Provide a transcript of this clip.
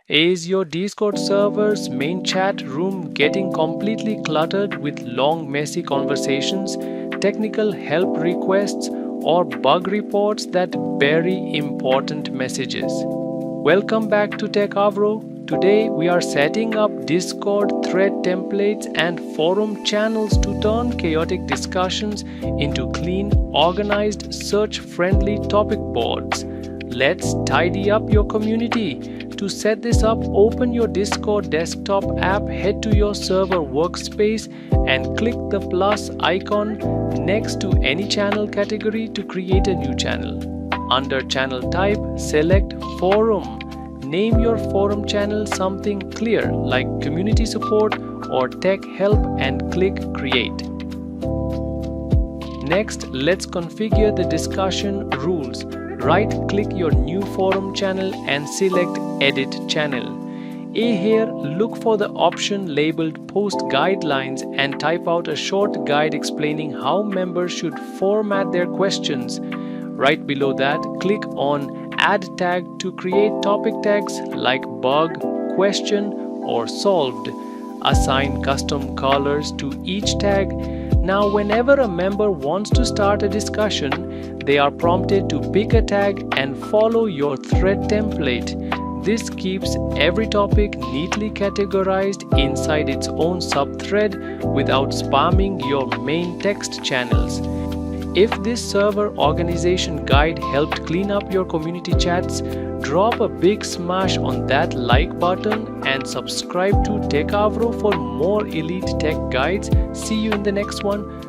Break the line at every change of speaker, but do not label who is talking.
Is your Discord server's main chat room getting completely cluttered with long, messy conversations, technical help requests, or bug reports that bury important messages? Welcome back to Techavro. Today we are setting up Discord thread templates and forum channels to turn chaotic discussions into clean, organized, search-friendly topic boards. Let's tidy up your community. To set this up, open your Discord desktop app, head to your server workspace and click the plus icon next to any channel category to create a new channel. Under channel type, select forum. Name your forum channel something clear like community support or tech help and click create. Next, let's configure the discussion rules. Right-click your new forum channel and select Edit Channel. Here, look for the option labeled Post Guidelines and type out a short guide explaining how members should format their questions. Right below that, click on Add Tag to create topic tags like Bug, Question, or Solved. Assign custom colors to each tag. Now, whenever a member wants to start a discussion, they are prompted to pick a tag and follow your thread template. This keeps every topic neatly categorized inside its own subthread without spamming your main text channels. If this server organization guide helped clean up your community chats, drop a big smash on that like button and subscribe to Techavro for more elite tech guides. See you in the next one.